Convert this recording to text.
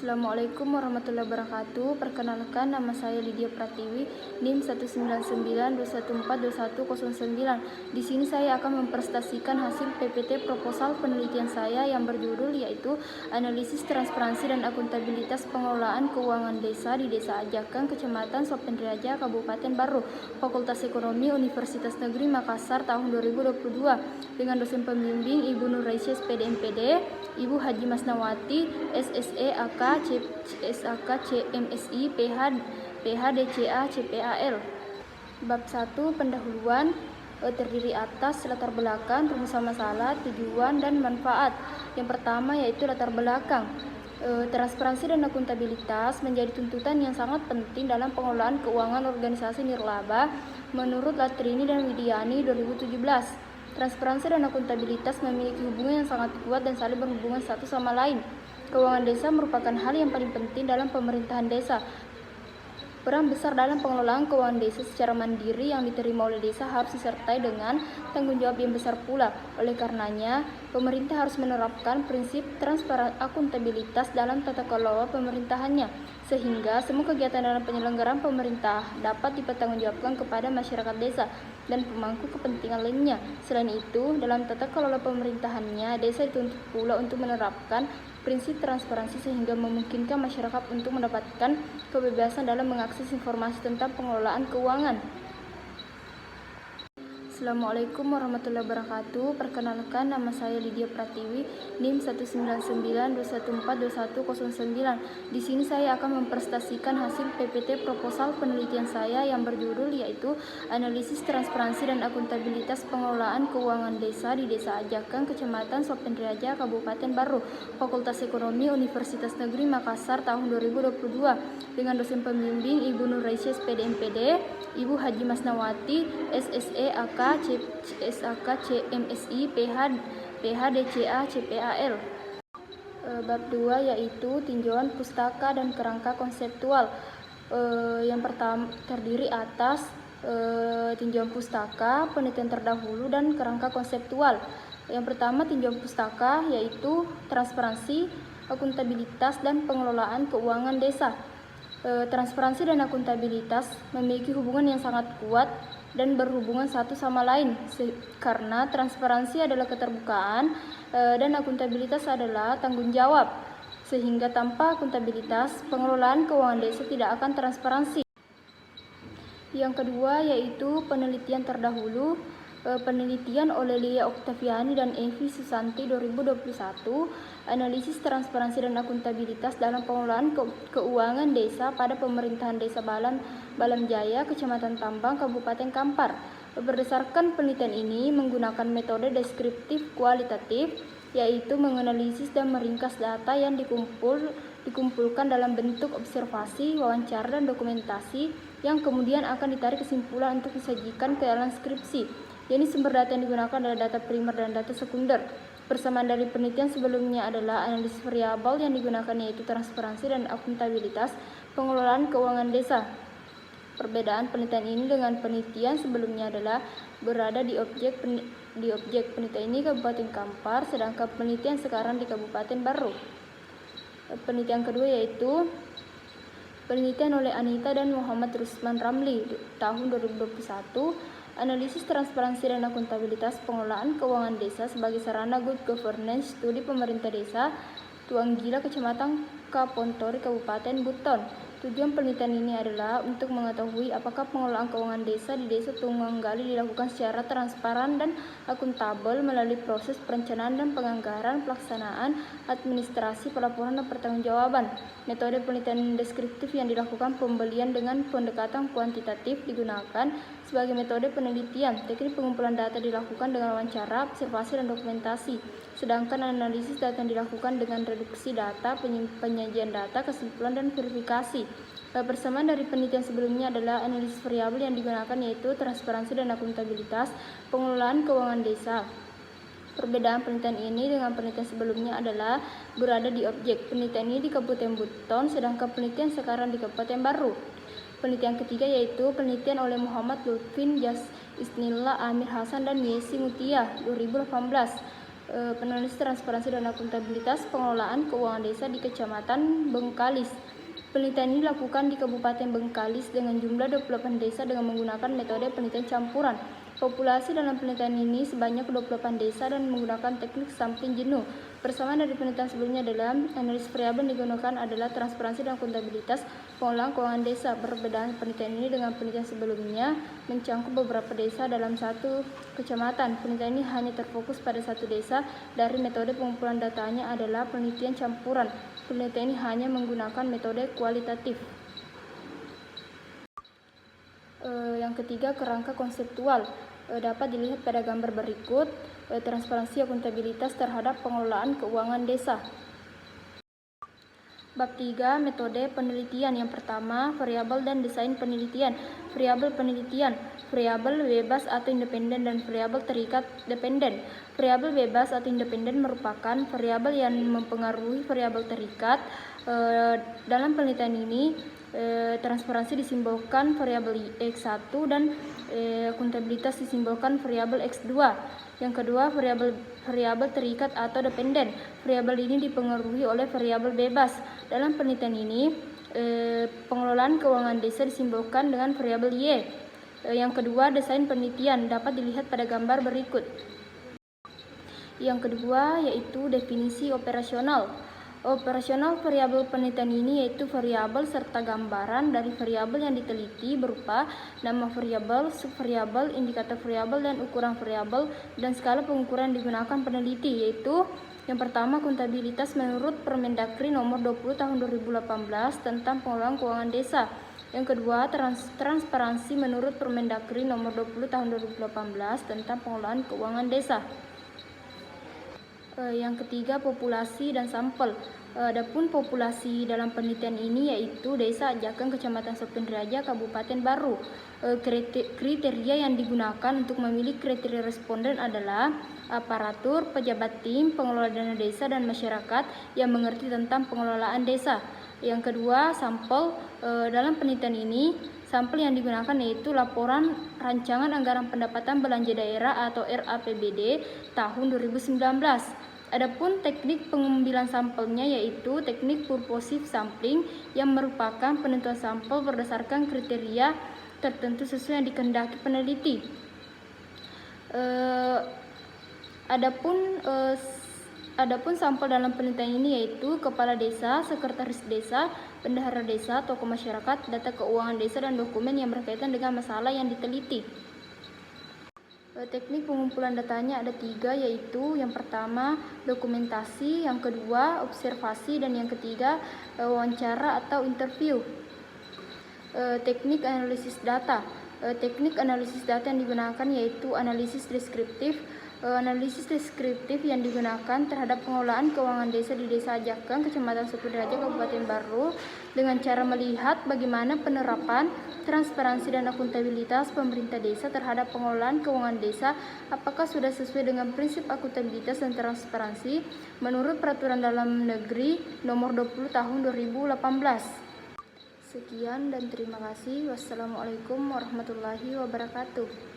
Assalamualaikum warahmatullahi wabarakatuh. Perkenalkan, nama saya Lydia Pratiwi, NIM 19921142109. Di sini saya akan mempresentasikan hasil PPT proposal penelitian saya yang berjudul yaitu Analisis Transparansi dan Akuntabilitas Pengelolaan Keuangan Desa di Desa Ajakan, Kecamatan Sopendriaja, Kabupaten Baru, Fakultas Ekonomi Universitas Negeri Makassar tahun 2022 dengan dosen pembimbing Ibu Nuraisyah SPD MPD, Ibu Haji Masnawati SSE AK SAK CMSI PH DCA CPAL. Bab 1 pendahuluan terdiri atas latar belakang, rumusan masalah, tujuan, dan manfaat. Yang pertama yaitu latar belakang. Transparansi dan akuntabilitas menjadi tuntutan yang sangat penting dalam pengelolaan keuangan organisasi nirlaba menurut Latrini dan Widiani 2017. Transparansi dan akuntabilitas memiliki hubungan yang sangat kuat dan saling berhubungan satu sama lain. Keuangan desa merupakan hal yang paling penting dalam pemerintahan desa. Peran besar dalam pengelolaan keuangan desa secara mandiri yang diterima oleh desa harus disertai dengan tanggung jawab yang besar pula. Oleh karenanya, pemerintah harus menerapkan prinsip transparan akuntabilitas dalam tata kelola pemerintahannya, sehingga semua kegiatan dalam penyelenggaraan pemerintah dapat dipertanggungjawabkan kepada masyarakat desa dan pemangku kepentingan lainnya. Selain itu, dalam tata kelola pemerintahannya, desa dituntut pula untuk menerapkan prinsip transparansi sehingga memungkinkan masyarakat untuk mendapatkan kebebasan dalam mengakses informasi tentang pengelolaan keuangan. Assalamualaikum warahmatullahi wabarakatuh. Perkenalkan, nama saya Lydia Pratiwi, NIM 19921142109. Di sini saya akan mempresentasikan hasil PPT proposal penelitian saya yang berjudul yaitu Analisis Transparansi dan Akuntabilitas Pengelolaan Keuangan Desa di Desa Ajakan, Kecamatan Sopendriaja, Kabupaten Baru, Fakultas Ekonomi Universitas Negeri Makassar tahun 2022 dengan dosen pembimbing Ibu Nuraisyah SPD MPD, Ibu Haji Masnawati SSE AK SAK CMSI PH DCA CPAL. Bab 2 yaitu tinjauan pustaka dan kerangka konseptual. Yang pertama terdiri atas tinjauan pustaka, penelitian terdahulu, dan kerangka konseptual. Yang pertama tinjauan pustaka yaitu transparansi, akuntabilitas, dan pengelolaan keuangan desa. Transparansi dan akuntabilitas memiliki hubungan yang sangat kuat dan berhubungan satu sama lain, karena transparansi adalah keterbukaan dan akuntabilitas adalah tanggung jawab, sehingga tanpa akuntabilitas pengelolaan keuangan desa tidak akan transparansi. Yang kedua yaitu penelitian terdahulu. Penelitian oleh Lia Oktaviani dan Evi Susanti 2021, analisis transparansi dan akuntabilitas dalam pengelolaan keuangan desa pada pemerintahan Desa Balamjaya, Kecamatan Tambang, Kabupaten Kampar. Berdasarkan penelitian ini menggunakan metode deskriptif kualitatif, yaitu menganalisis dan meringkas data yang dikumpulkan dalam bentuk observasi, wawancara, dan dokumentasi yang kemudian akan ditarik kesimpulan untuk disajikan ke dalam skripsi. Jadi sumber data yang digunakan adalah data primer dan data sekunder. Persamaan dari penelitian sebelumnya adalah analisis variabel yang digunakan yaitu transparansi dan akuntabilitas pengelolaan keuangan desa. Perbedaan penelitian ini dengan penelitian sebelumnya adalah berada di objek penelitian ini Kabupaten Kampar, sedangkan penelitian sekarang di Kabupaten Baru. Penelitian kedua yaitu penelitian oleh Anita dan Muhammad Rusman Ramli tahun 2021, analisis transparansi dan akuntabilitas pengelolaan keuangan desa sebagai sarana good governance studi pemerintah desa Tuanggila, Kecamatan Kapontori, Kabupaten Buton. Tujuan penelitian ini adalah untuk mengetahui apakah pengelolaan keuangan desa di Desa Tunganggali dilakukan secara transparan dan akuntabel melalui proses perencanaan dan penganggaran, pelaksanaan, administrasi, pelaporan, dan pertanggungjawaban. Metode penelitian deskriptif yang dilakukan pembelian dengan pendekatan kuantitatif digunakan sebagai metode penelitian. Teknik pengumpulan data dilakukan dengan wawancara, observasi, dan dokumentasi. Sedangkan analisis data yang dilakukan dengan reduksi data, penyajian data, kesimpulan, dan verifikasi. Persamaan dari penelitian sebelumnya adalah analisis variabel yang digunakan yaitu transparansi dan akuntabilitas pengelolaan keuangan desa. Perbedaan penelitian ini dengan penelitian sebelumnya adalah berada di objek. Penelitian ini di Kabupaten Buton, sedangkan penelitian sekarang di Kabupaten Baru. Penelitian ketiga yaitu penelitian oleh Muhammad Lutfin, Jas Isnillah, Amir Hasan, dan Yesi Mutia 2018. Penanalisis transparansi dan akuntabilitas pengelolaan keuangan desa di Kecamatan Bengkalis. Penelitian ini dilakukan di Kabupaten Bengkalis dengan jumlah 28 desa dengan menggunakan metode penelitian campuran. Populasi dalam penelitian ini sebanyak 28 desa dan menggunakan teknik sampling jenuh. Persamaan dari penelitian sebelumnya dalam analisis variabel yang digunakan adalah transparansi dan akuntabilitas pengelolaan keuangan desa. Perbedaan penelitian ini dengan penelitian sebelumnya mencangkup beberapa desa dalam satu kecamatan. Penelitian ini hanya terfokus pada satu desa. Dari metode pengumpulan datanya adalah penelitian campuran. Penelitian ini hanya menggunakan metode kualitatif. Yang ketiga, kerangka konseptual. Dapat dilihat pada gambar berikut. Transparansi akuntabilitas terhadap pengelolaan keuangan desa. Bab 3, metode penelitian. Yang pertama, variabel dan desain penelitian. Variabel penelitian, variabel bebas atau independen dan variabel terikat dependen. Variabel bebas atau independen merupakan variabel yang mempengaruhi variabel terikat. Dalam penelitian ini, transparansi disimbolkan variabel X1 dan akuntabilitas disimbolkan variabel X2. Yang kedua, variabel terikat atau dependen. Variabel ini dipengaruhi oleh variabel bebas. Dalam penelitian ini, pengelolaan keuangan desa disimbolkan dengan variabel Y. Yang kedua, desain penelitian dapat dilihat pada gambar berikut. Yang kedua yaitu definisi operasional. Operasional variabel penelitian ini yaitu variabel serta gambaran dari variabel yang diteliti berupa nama variabel, subvariabel, indikator variabel, dan ukuran variabel dan skala pengukuran yang digunakan peneliti, yaitu yang pertama, akuntabilitas menurut Permendagri nomor 20 tahun 2018 tentang pengelolaan keuangan desa. Yang kedua, transparansi menurut Permendagri nomor 20 tahun 2018 tentang pengelolaan keuangan desa. Yang ketiga, populasi dan sampel. Adapun populasi dalam penelitian ini yaitu Desa Ajakan, Kecamatan Sopendriaja, Kabupaten Baru. Kriteria yang digunakan untuk memilih kriteria responden adalah aparatur, pejabat tim, pengelola dana desa, dan masyarakat yang mengerti tentang pengelolaan desa. Yang kedua, sampel. Dalam penelitian ini, sampel yang digunakan yaitu laporan rancangan anggaran pendapatan belanja daerah atau RAPBD tahun 2019. Adapun teknik pengambilan sampelnya yaitu teknik purposive sampling yang merupakan penentuan sampel berdasarkan kriteria tertentu sesuai yang dikehendaki peneliti. Adapun sampel dalam penelitian ini yaitu kepala desa, sekretaris desa, bendahara desa, tokoh masyarakat, data keuangan desa, dan dokumen yang berkaitan dengan masalah yang diteliti. Teknik pengumpulan datanya ada 3, yaitu yang pertama dokumentasi, yang kedua observasi, dan yang ketiga wawancara atau interview. Teknik analisis data. Teknik analisis data yang digunakan yaitu analisis deskriptif. Analisis deskriptif yang digunakan terhadap pengelolaan keuangan desa di Desa Ajakan, Kecamatan Sopendriaja, Kabupaten Baru, dengan cara melihat bagaimana penerapan transparansi dan akuntabilitas pemerintah desa terhadap pengelolaan keuangan desa, apakah sudah sesuai dengan prinsip akuntabilitas dan transparansi menurut Peraturan Dalam Negeri Nomor 20 Tahun 2018. Sekian dan terima kasih. Wassalamualaikum warahmatullahi wabarakatuh.